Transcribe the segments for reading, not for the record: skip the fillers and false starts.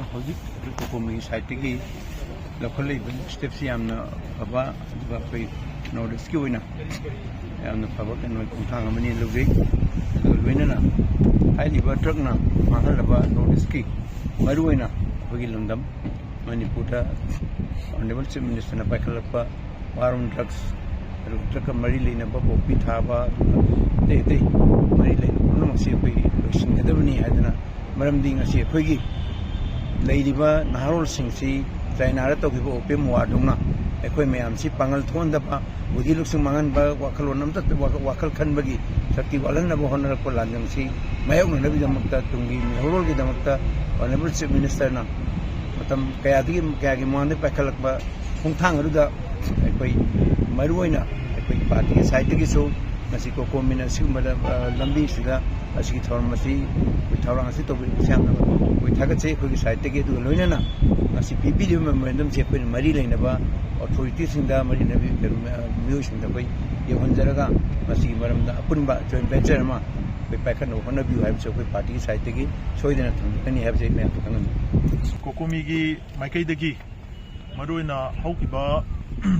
Hojik Cocomi site locally steps yamna aba koi notice ki oina yamna pabak and kuthang mani lugi wina na highly truck na mahalaba notice ki maru oina bagi lundam Manipur honorable chief minister na pakalapa warung drugs truck mari lena ba bopi thaba de mari lena no se koi singda adana maram ding ase khoi Ladiba Nahar Singsi, China to give open Waduna, a quay may am see Pangal Tondapa, would he look some Mangan Wakalonam that Wakal Kanbagi, Saki Walanabo Honorable Landam Sea, my own Navidamata to me, Horogi Damata, honorable chief minister now. But Kayadim Kagimani Pakalapa, Hungtangaruda, a quay Maruina, a quay party, side so, Masiko Comina, Lambi Suga, as he told Masi, with Taranasito with Sam. We target say we side take it to Loina. As if BJP memorandum check with Marilena, authorities in the Marina Muse in the way you want Zaraga, Masi Maram Punba, joint venture, we pack and one of you have so with parties side take it, so then any have said Cocomi, Makai the Gi, Maruina, Hokiba,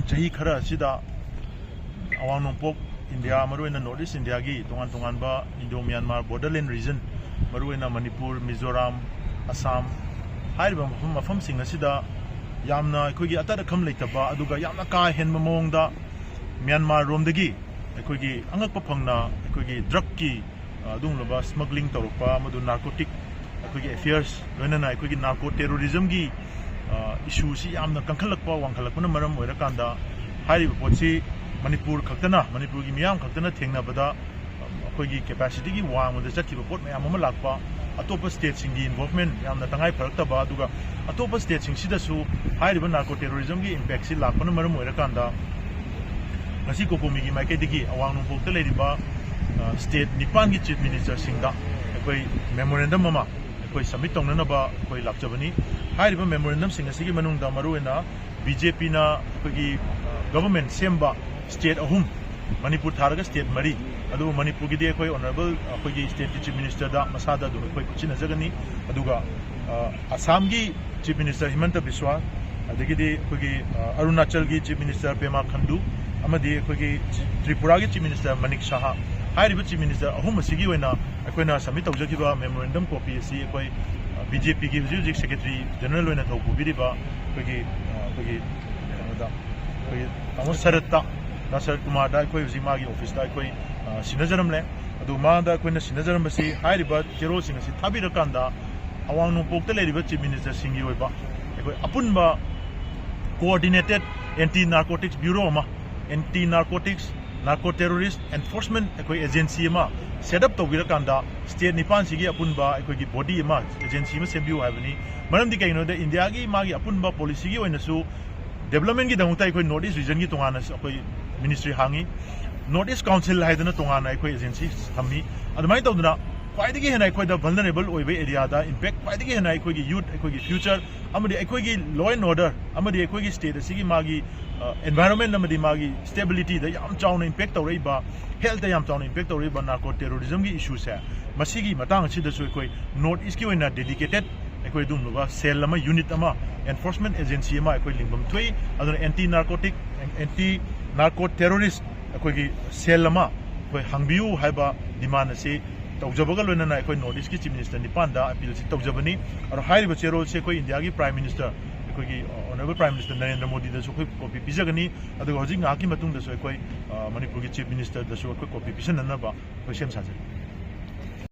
Chahikara, Sida, Awanopok, India, Maruina Northeast India, Tonganba, Indo Myanmar, borderland region, Maruina, Manipur, Mizoram. Assam, Haiba Mafam Sing Asida, Yamna, Kugi Atara Kam Lataba, Aduga Yamaka, Hen Mamonda, Myanmar Romdagi, Kugi Angapapanga, Kugi Drugki, Dunglaba, smuggling Toropa, Madu narcotic, Kugi affairs, Renana, Kugi narco terrorism gi issues, Yamna Kankalapa, Wankalapuna Maram, Verakanda, Haiba Potsi, Manipur Katana, Manipur Gimiam Katana Tengna Bada, Kugi capacity, one with the Zaki report, Mayamalakpa. Atop states in the involvement, Yam Natangai Parataba, Duga, Atop states in Sidasu, high river narco terrorism, impacts Lapanamaram, Verakanda, Ngasi Cocomi, Makadigi, Awang Hoteladiba, State Nipangi Chief Minister Singda, a memorandum Mama, a submit on Nanaba, Koi Lapjavani, high river memorandum Singasi Manunda Maruena, BJP na government Semba, State Ahum, Manipur Taraga State Mari. Adu Manipur Gide Koi Honorable State Chief Minister da Masada do Koi Kuchina Zagani, Aduga Assamgi Chief Minister Himanta Biswa, Adagidi Kogi Arunachalgi Chief Minister Pema Khandu, Amadi Kogi Tripuragi Chief Minister Manik Shaha, High River Chief Minister Ahumasi Wena, Aquena Samit of Jagiva memorandum copy, see Koi BJP gives you Secretary General Wena Toku Vidiba, Kogi Sarata. Nasar Kumar Daikoi Zimagi office Daikoi Sinazaram, Adumanda Quena Sinazaram Basi, Hyderabad, Jero Singasi, Tabirakanda, Awano Pokta Lady Chief Minister Singiweba, Apunba Coordinated Anti Narcotics Bureau, Anti Narcotics, Narco Terrorist Enforcement Agency, set up to Virakanda, State Nipan Sigi Apunba, Body Agency, sembiu Havani, Madam Dicano, the Indiagi Magi Apunba Policy, and so development Gidamuta Notice Region Gitonganas. Ministry Hangi, Northeast Council Haidana Tongana agency, Hami, and the mind of the quite again I quite the vulnerable area, the impact quite again I quite youth, future, Amadi Equigi law and order, Amadi Equigi state, the Sigi Magi, environment, Amadi Magi, stability, the Yam Town impact or Reba, health, the Yam Town impact or Reba, narco terrorism issues. Masigi Matang Chida Suikoi, Northeast Kiwina dedicated. Equai Dumluva, Selama unit ama, enforcement agency ama, equai Limbam Tui, other anti narcotic, anti narco terrorist, equai Selama, equai Hangbiu, Haiba, demand say, Taujabagal and I quite notice Chief Minister Nipanda, appeals Taujabani, or high Bachero, Sequai, Indiagi Prime Minister, Honorable Prime Minister Narendra Modi, the Sukui copy Pizagani, other Hosing Akimatung, the Sequai, Manipur Chief Minister, the Sukui copy Pishinkhare, Question Saja.